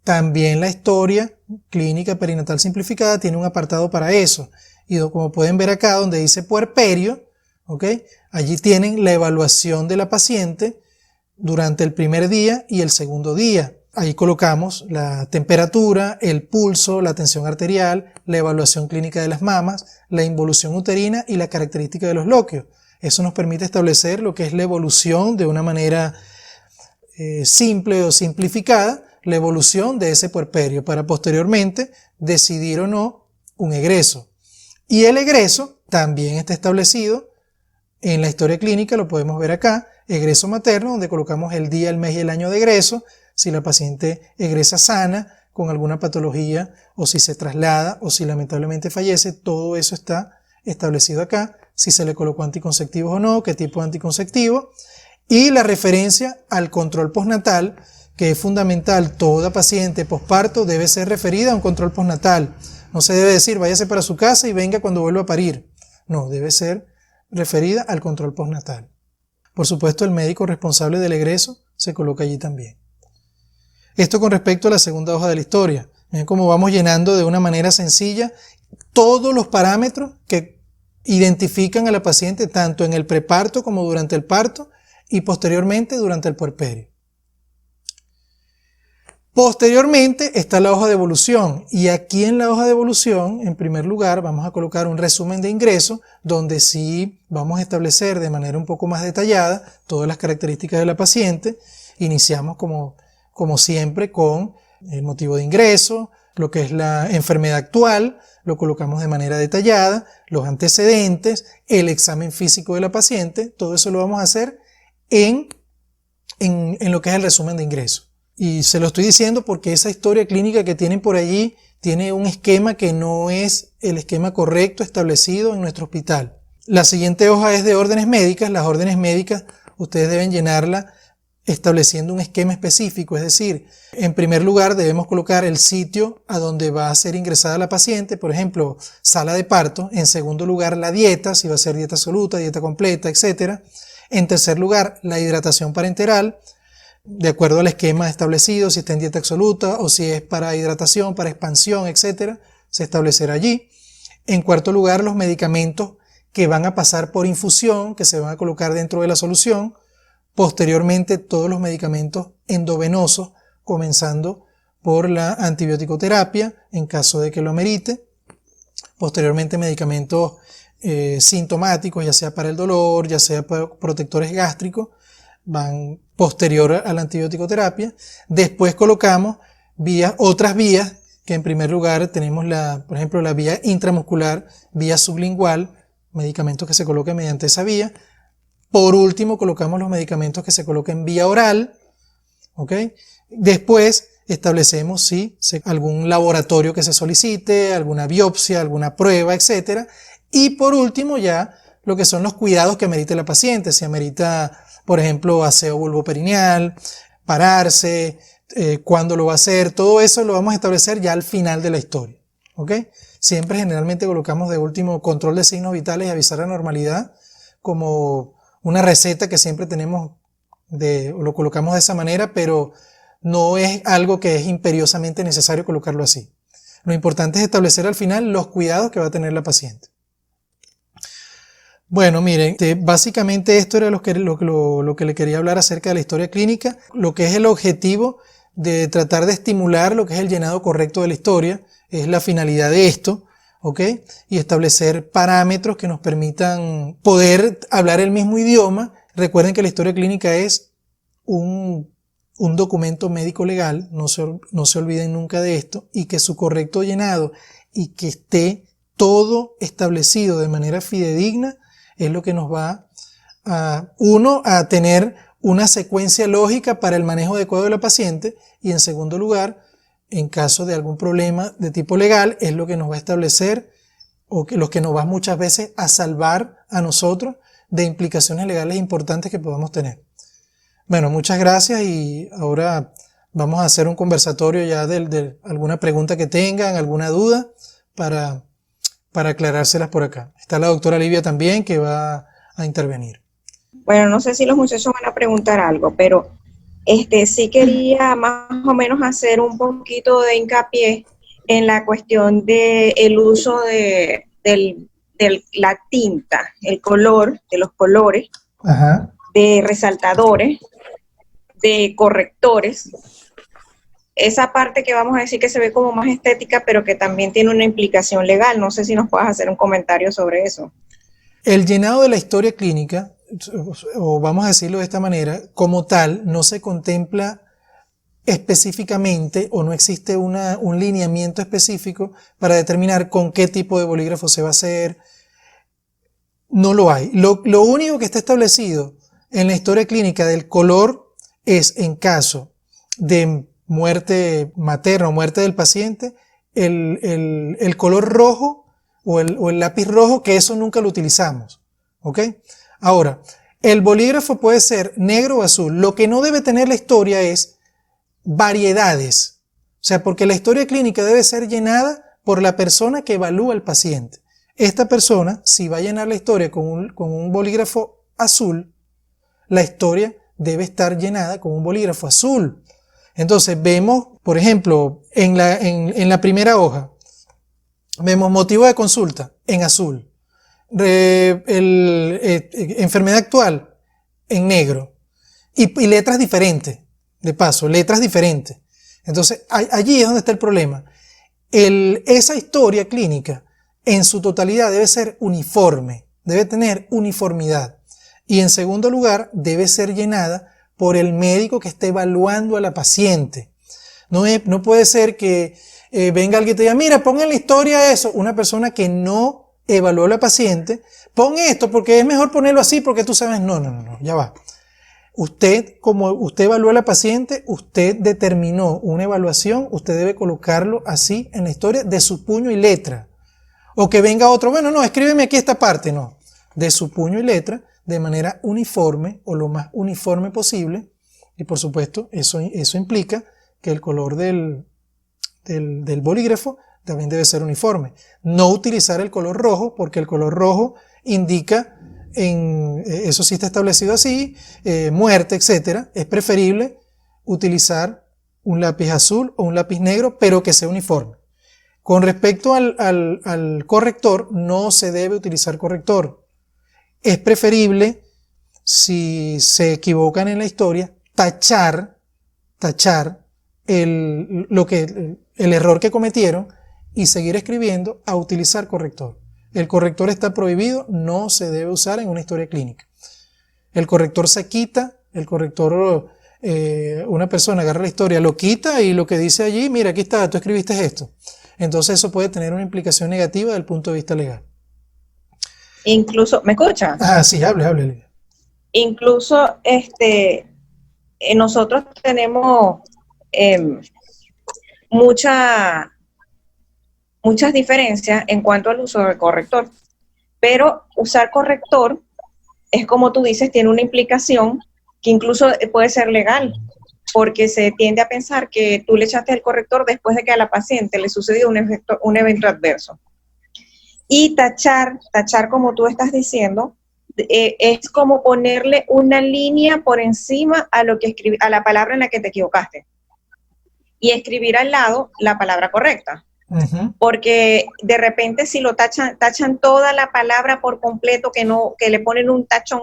también la historia clínica perinatal simplificada tiene un apartado para eso. Y como pueden ver acá donde dice puerperio, ¿ok? Allí tienen la evaluación de la paciente durante el primer día y el segundo día. Ahí colocamos la temperatura, el pulso, la tensión arterial, la evaluación clínica de las mamas, la involución uterina y la característica de los lóqueos. Eso nos permite establecer lo que es la evolución de una manera simple o simplificada, la evolución de ese puerperio para posteriormente decidir o no un egreso. Y el egreso también está establecido en la historia clínica, lo podemos ver acá, egreso materno, donde colocamos el día, el mes y el año de egreso, si la paciente egresa sana, con alguna patología, o si se traslada, o si lamentablemente fallece, todo eso está establecido acá, si se le colocó anticonceptivos o no, qué tipo de anticonceptivo, y la referencia al control postnatal, que es fundamental. Toda paciente posparto debe ser referida a un control postnatal. No se debe decir, váyase para su casa y venga cuando vuelva a parir. No, debe ser referida al control postnatal. Por supuesto, el médico responsable del egreso se coloca allí también. Esto con respecto a la segunda hoja de la historia. Miren cómo vamos llenando de una manera sencilla todos los parámetros que identifican a la paciente tanto en el preparto como durante el parto y posteriormente durante el puerperio. Posteriormente está la hoja de evolución y aquí en la hoja de evolución, en primer lugar, vamos a colocar un resumen de ingreso donde sí vamos a establecer de manera un poco más detallada todas las características de la paciente. Iniciamos como siempre con el motivo de ingreso, lo que es la enfermedad actual, lo colocamos de manera detallada, los antecedentes, el examen físico de la paciente, todo eso lo vamos a hacer en lo que es el resumen de ingreso. Y se lo estoy diciendo porque esa historia clínica que tienen por allí tiene un esquema que no es el esquema correcto establecido en nuestro hospital. La siguiente hoja es de órdenes médicas. Las órdenes médicas ustedes deben llenarla estableciendo un esquema específico, es decir, en primer lugar debemos colocar el sitio a donde va a ser ingresada la paciente, por ejemplo, sala de parto. En segundo lugar, la dieta, si va a ser dieta absoluta, dieta completa, etc. En tercer lugar, la hidratación parenteral, de acuerdo al esquema establecido, si está en dieta absoluta o si es para hidratación, para expansión, etc., se establecerá allí. En cuarto lugar, los medicamentos que van a pasar por infusión, que se van a colocar dentro de la solución. Posteriormente, todos los medicamentos endovenosos, comenzando por la antibiótico-terapia, en caso de que lo amerite. Posteriormente, medicamentos sintomáticos, ya sea para el dolor, ya sea para protectores gástricos, van posterior a la antibiótico-terapia. Después colocamos otras vías, que en primer lugar tenemos por ejemplo, la vía intramuscular, vía sublingual, medicamentos que se coloquen mediante esa vía. Por último, colocamos los medicamentos que se coloquen vía oral, ¿ok? Después establecemos algún laboratorio que se solicite, alguna biopsia, alguna prueba, etc. Y por último ya lo que son los cuidados que amerite la paciente, si amerita, por ejemplo, aseo vulvoperineal, pararse, cuándo lo va a hacer, todo eso lo vamos a establecer ya al final de la historia, ¿ok? Siempre generalmente colocamos de último control de signos vitales y avisar la normalidad como una receta que siempre tenemos, lo colocamos de esa manera, pero no es algo que es imperiosamente necesario colocarlo así. Lo importante es establecer al final los cuidados que va a tener la paciente. Bueno, miren, básicamente esto era lo que le quería hablar acerca de la historia clínica, lo que es el objetivo de tratar de estimular lo que es el llenado correcto de la historia, es la finalidad de esto, ¿ok? Y establecer parámetros que nos permitan poder hablar el mismo idioma. Recuerden que la historia clínica es un documento médico legal, no se olviden nunca de esto, y que su correcto llenado y que esté todo establecido de manera fidedigna es lo que nos va a tener una secuencia lógica para el manejo adecuado de la paciente, y en segundo lugar, en caso de algún problema de tipo legal, es lo que nos va a establecer lo que nos va muchas veces a salvar a nosotros de implicaciones legales importantes que podamos tener. Bueno, muchas gracias, y ahora vamos a hacer un conversatorio ya de alguna pregunta que tengan, alguna duda, para aclarárselas por acá. Está la doctora Livia también, que va a intervenir. Bueno, no sé si los muchachos van a preguntar algo, pero sí quería más o menos hacer un poquito de hincapié en la cuestión del uso de la tinta, el color, de los colores, Ajá. de resaltadores, de correctores. Esa parte que vamos a decir que se ve como más estética, pero que también tiene una implicación legal. No sé si nos puedas hacer un comentario sobre eso. El llenado de la historia clínica, o vamos a decirlo de esta manera, como tal, no se contempla específicamente, o no existe un lineamiento específico para determinar con qué tipo de bolígrafo se va a hacer. No lo hay. Lo único que está establecido en la historia clínica del color es en caso de muerte materna o muerte del paciente, el color rojo o el lápiz rojo, que eso nunca lo utilizamos, ¿ok? Ahora, el bolígrafo puede ser negro o azul. Lo que no debe tener la historia es variedades. O sea, porque la historia clínica debe ser llenada por la persona que evalúa al paciente. Esta persona, si va a llenar la historia con un bolígrafo azul, la historia debe estar llenada con un bolígrafo azul. Entonces vemos, por ejemplo, en la primera hoja, vemos motivo de consulta en azul, enfermedad actual en negro, y letras diferentes, de paso, letras diferentes. Entonces allí es donde está el problema. Esa historia clínica en su totalidad debe ser uniforme, debe tener uniformidad. Y en segundo lugar, debe ser llenada por el médico que esté evaluando a la paciente. No puede ser que venga alguien y te diga, mira, pon en la historia eso. Una persona que no evaluó a la paciente, pon esto porque es mejor ponerlo así porque tú sabes, no, ya va. Usted, como usted evaluó a la paciente, usted determinó una evaluación, usted debe colocarlo así en la historia de su puño y letra. O que venga otro, bueno, no, escríbeme aquí esta parte, no. De su puño y letra, de manera uniforme o lo más uniforme posible. Y por supuesto, eso implica que el color del bolígrafo también debe ser uniforme. No utilizar el color rojo, porque el color rojo indica, eso sí está establecido así, muerte, etc. Es preferible utilizar un lápiz azul o un lápiz negro, pero que sea uniforme. Con respecto al corrector, no se debe utilizar corrector. Es preferible, si se equivocan en la historia, tachar el error que cometieron y seguir escribiendo a utilizar corrector. El corrector está prohibido, no se debe usar en una historia clínica. El corrector se quita, una persona agarra la historia, lo quita y lo que dice allí, mira, aquí está, tú escribiste esto. Entonces eso puede tener una implicación negativa desde el punto de vista legal. Incluso, ¿me escuchas? Sí, hable. Incluso, nosotros tenemos muchas diferencias en cuanto al uso del corrector, pero usar corrector es, como tú dices, tiene una implicación que incluso puede ser legal, porque se tiende a pensar que tú le echaste el corrector después de que a la paciente le sucedió un evento adverso. Y tachar como tú estás diciendo, es como ponerle una línea por encima a la palabra en la que te equivocaste y escribir al lado la palabra correcta. Uh-huh. Porque de repente si lo tachan toda la palabra por completo, que le ponen un tachón,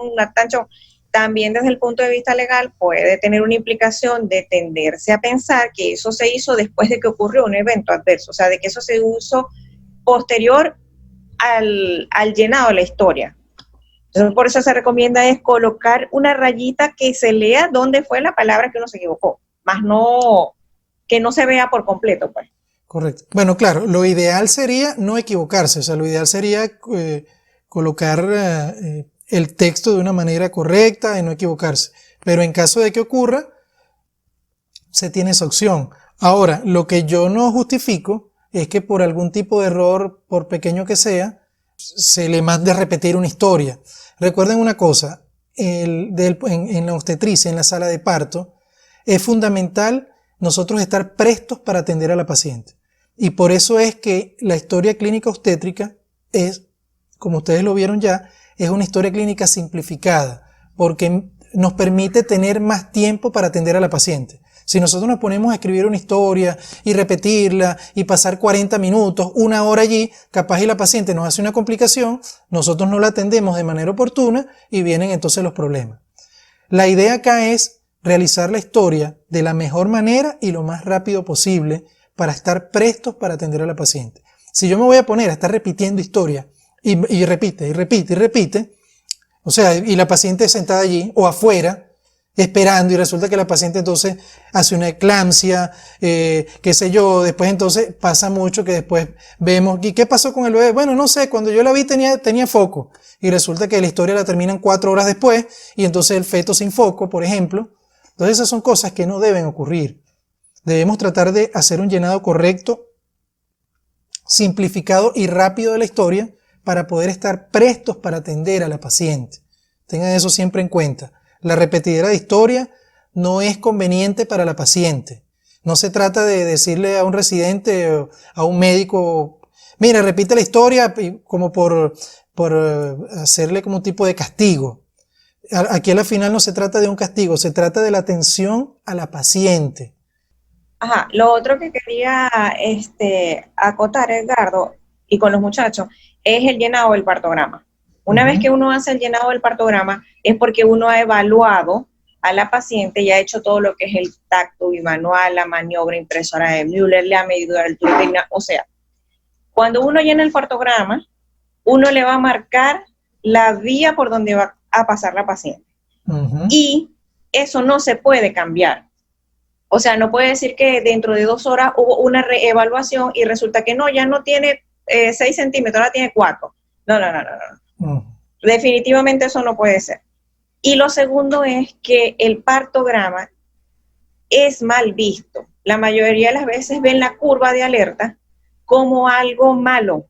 también desde el punto de vista legal puede tener una implicación de tenderse a pensar que eso se hizo después de que ocurrió un evento adverso, o sea, de que eso se hizo posterior al llenado de la historia. Entonces, por eso se recomienda es colocar una rayita que se lea dónde fue la palabra que uno se equivocó, más no que no se vea por completo, pues. Correcto. Bueno, claro, lo ideal sería no equivocarse, o sea, lo ideal sería colocar el texto de una manera correcta y no equivocarse. Pero en caso de que ocurra, se tiene esa opción. Ahora, lo que yo no justifico es que por algún tipo de error, por pequeño que sea, se le mande a repetir una historia. Recuerden una cosa, en la obstetricia, en la sala de parto, es fundamental nosotros estar prestos para atender a la paciente. Y por eso es que la historia clínica obstétrica es, como ustedes lo vieron ya, es una historia clínica simplificada, porque nos permite tener más tiempo para atender a la paciente. Si nosotros nos ponemos a escribir una historia y repetirla y pasar 40 minutos, una hora allí, capaz y la paciente nos hace una complicación, nosotros no la atendemos de manera oportuna y vienen entonces los problemas. La idea acá es realizar la historia de la mejor manera y lo más rápido posible para estar prestos para atender a la paciente. Si yo me voy a poner a estar repitiendo historia y repite, o sea, y la paciente sentada allí o afuera esperando y resulta que la paciente entonces hace una eclampsia, qué sé yo, después entonces pasa mucho que después vemos, ¿y qué pasó con el bebé? Bueno, no sé, cuando yo la vi tenía foco y resulta que la historia la terminan 4 horas después y entonces el feto sin foco, por ejemplo. Entonces esas son cosas que no deben ocurrir. Debemos tratar de hacer un llenado correcto, simplificado y rápido de la historia para poder estar prestos para atender a la paciente. Tengan eso siempre en cuenta. La repetidera de historia no es conveniente para la paciente. No se trata de decirle a un residente o a un médico, mira, repite la historia como por hacerle como un tipo de castigo. Aquí a la final no se trata de un castigo, se trata de la atención a la paciente. Ajá, lo otro que quería acotar, Edgardo, y con los muchachos, es el llenado del partograma. Una vez que uno hace el llenado del partograma, es porque uno ha evaluado a la paciente y ha hecho todo lo que es el tacto bimanual, la maniobra impresora de Müller, le ha medido la altura digna. O sea, cuando uno llena el partograma, uno le va a marcar la vía por donde va a pasar la paciente. Y eso no se puede cambiar. O sea, no puede decir que dentro de 2 horas hubo una reevaluación y resulta que no, ya no tiene 6 centímetros, ahora tiene 4. No, no, no, no, no. Definitivamente eso no puede ser. Y lo segundo es que el partograma es mal visto. La mayoría de las veces ven la curva de alerta como algo malo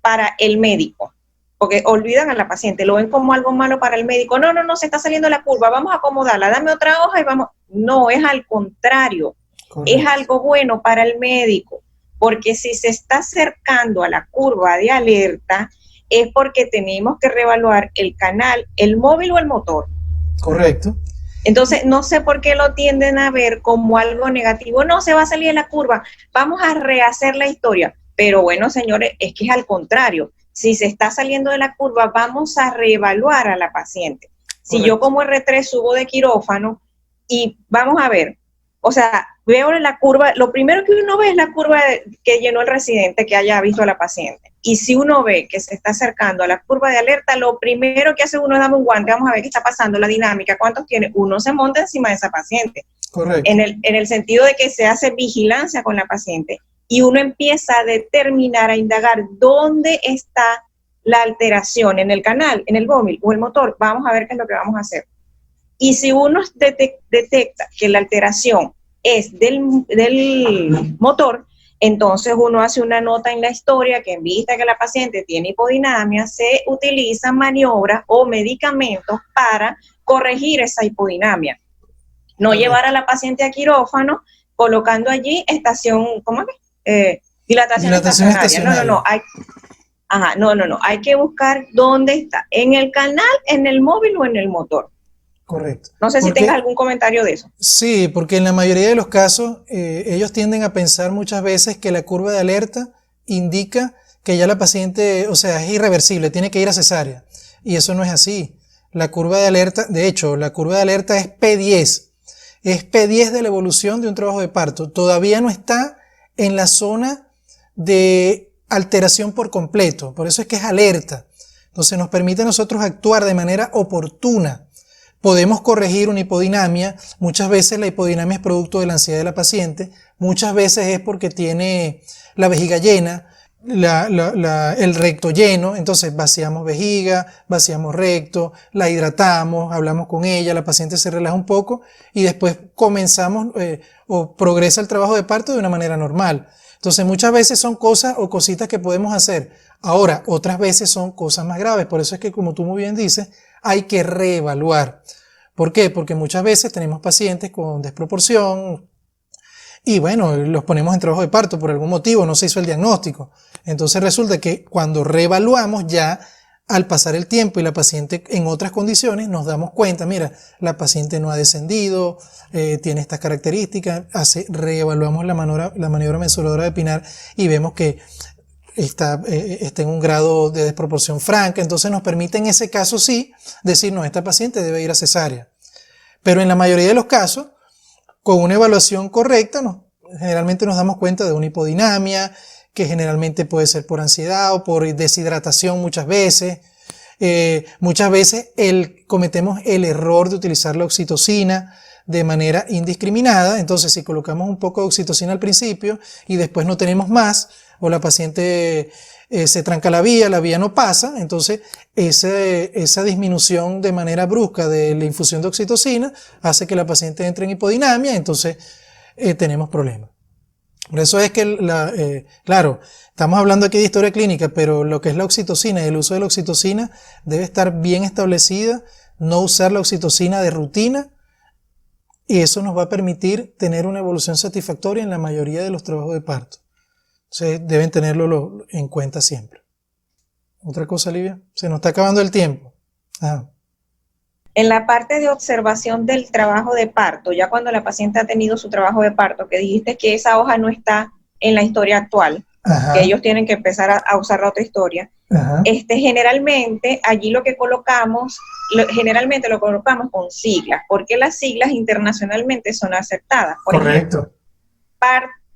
para el médico, porque olvidan a la paciente, lo ven como algo malo para el médico. No, no, no, se está saliendo la curva, vamos a acomodarla, dame otra hoja y vamos. No, es al contrario. Correcto. Es algo bueno para el médico, porque si se está acercando a la curva de alerta, es porque tenemos que reevaluar el canal, el móvil o el motor. Correcto. Entonces, no sé por qué lo tienden a ver como algo negativo. No, se va a salir de la curva, vamos a rehacer la historia. Pero bueno, señores, es que es al contrario. Si se está saliendo de la curva, vamos a reevaluar a la paciente. Si correcto. Yo como R3 subo de quirófano y vamos a ver, o sea, veo la curva, lo primero que uno ve es la curva que llenó el residente que haya visto a la paciente. Y si uno ve que se está acercando a la curva de alerta, lo primero que hace uno es darme un guante, vamos a ver qué está pasando, la dinámica, cuántos tiene. Uno se monta encima de esa paciente. Correcto. En el sentido de que se hace vigilancia con la paciente y uno empieza a determinar, a indagar dónde está la alteración, en el canal, en el móvil o el motor. Vamos a ver qué es lo que vamos a hacer. Y si uno detecta que la alteración es del motor, entonces uno hace una nota en la historia que en vista que la paciente tiene hipodinamia, se utilizan maniobras o medicamentos para corregir esa hipodinamia. No llevar a la paciente a quirófano colocando allí estación, ¿cómo es? Dilatación estacionaria. No. Hay que buscar dónde está, en el canal, en el móvil o en el motor. Correcto. No sé si tengas algún comentario de eso. Sí, porque en la mayoría de los casos ellos tienden a pensar muchas veces que la curva de alerta indica que ya la paciente, o sea, es irreversible, tiene que ir a cesárea. Y eso no es así. La curva de alerta, de hecho, la curva de alerta es P10. Es P10 de la evolución de un trabajo de parto. Todavía no está en la zona de alteración por completo. Por eso es que es alerta. Entonces nos permite a nosotros actuar de manera oportuna. Podemos corregir una hipodinamia. Muchas veces la hipodinamia es producto de la ansiedad de la paciente. Muchas veces es porque tiene la vejiga llena, el recto lleno. Entonces vaciamos vejiga, vaciamos recto, la hidratamos, hablamos con ella, la paciente se relaja un poco y después comenzamos o progresa el trabajo de parto de una manera normal. Entonces muchas veces son cosas o cositas que podemos hacer. Ahora, otras veces son cosas más graves. Por eso es que, como tú muy bien dices, hay que reevaluar. ¿Por qué? Porque muchas veces tenemos pacientes con desproporción y bueno, los ponemos en trabajo de parto por algún motivo, no se hizo el diagnóstico. Entonces resulta que cuando reevaluamos ya, al pasar el tiempo y la paciente en otras condiciones, nos damos cuenta, mira, la paciente no ha descendido, tiene estas características, reevaluamos la maniobra mesuradora de Pinar y vemos que está en un grado de desproporción franca, entonces nos permite en ese caso sí decir, no, esta paciente debe ir a cesárea. Pero en la mayoría de los casos, con una evaluación correcta, generalmente nos damos cuenta de una hipodinamia, que generalmente puede ser por ansiedad o por deshidratación muchas veces. Muchas veces cometemos el error de utilizar la oxitocina de manera indiscriminada. Entonces, si colocamos un poco de oxitocina al principio y después no tenemos más, o la paciente se tranca la vía no pasa, entonces esa disminución de manera brusca de la infusión de oxitocina hace que la paciente entre en hipodinamia, entonces tenemos problemas. Por eso es que, claro, estamos hablando aquí de historia clínica, pero lo que es la oxitocina y el uso de la oxitocina debe estar bien establecida, no usar la oxitocina de rutina, y eso nos va a permitir tener una evolución satisfactoria en la mayoría de los trabajos de parto. Entonces deben tenerlo en cuenta siempre. ¿Otra cosa, Livia? Se nos está acabando el tiempo. Ajá. En la parte de observación del trabajo de parto, ya cuando la paciente ha tenido su trabajo de parto, que dijiste que esa hoja no está en la historia actual, ajá, que ellos tienen que empezar a usar la otra historia, ajá, generalmente allí lo que colocamos, generalmente lo colocamos con siglas, porque las siglas internacionalmente son aceptadas. Por ejemplo,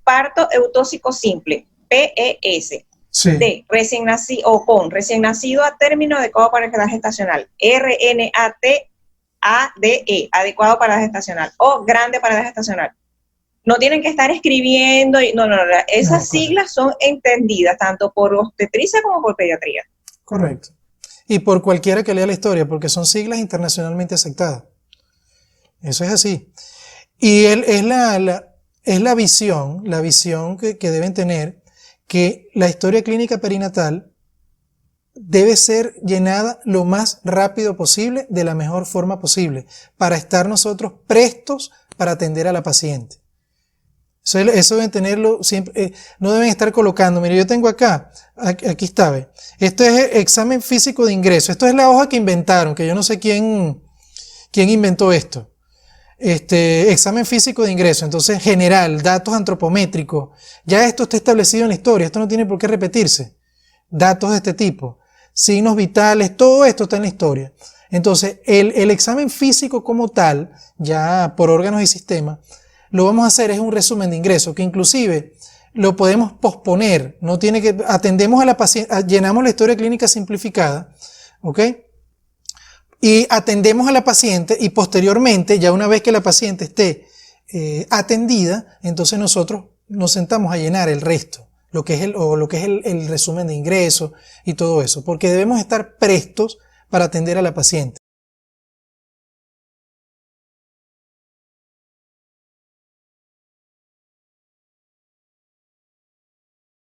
parto eutóxico simple, PES. Sí. D, recién nacido o con recién nacido a término adecuado para edad gestacional. RNATADE, adecuado para edad gestacional. O grande para edad gestacional. no tienen que estar escribiendo, no, esas siglas son entendidas tanto por obstetricia como por pediatría. Correcto. Y por cualquiera que lea la historia, porque son siglas internacionalmente aceptadas. Eso es así. Y es la visión que deben tener, que la historia clínica perinatal debe ser llenada lo más rápido posible, de la mejor forma posible, para estar nosotros prestos para atender a la paciente. Eso deben tenerlo siempre, no deben estar colocando. Mire, yo tengo aquí está, ve. Esto es el examen físico de ingreso. Esto es la hoja que inventaron, que yo no sé quién inventó esto. Examen físico de ingreso. Entonces, general, datos antropométricos. Ya esto está establecido en la historia. Esto no tiene por qué repetirse. Datos de este tipo. Signos vitales, todo esto está en la historia. Entonces, el examen físico como tal, ya por órganos y sistemas, lo vamos a hacer es un resumen de ingreso, que inclusive lo podemos posponer, no tiene que, atendemos a la paciente, llenamos la historia clínica simplificada, ¿ok? Y atendemos a la paciente y posteriormente, ya una vez que la paciente esté atendida, entonces nosotros nos sentamos a llenar el resto, lo que es el resumen de ingreso y todo eso, porque debemos estar prestos para atender a la paciente.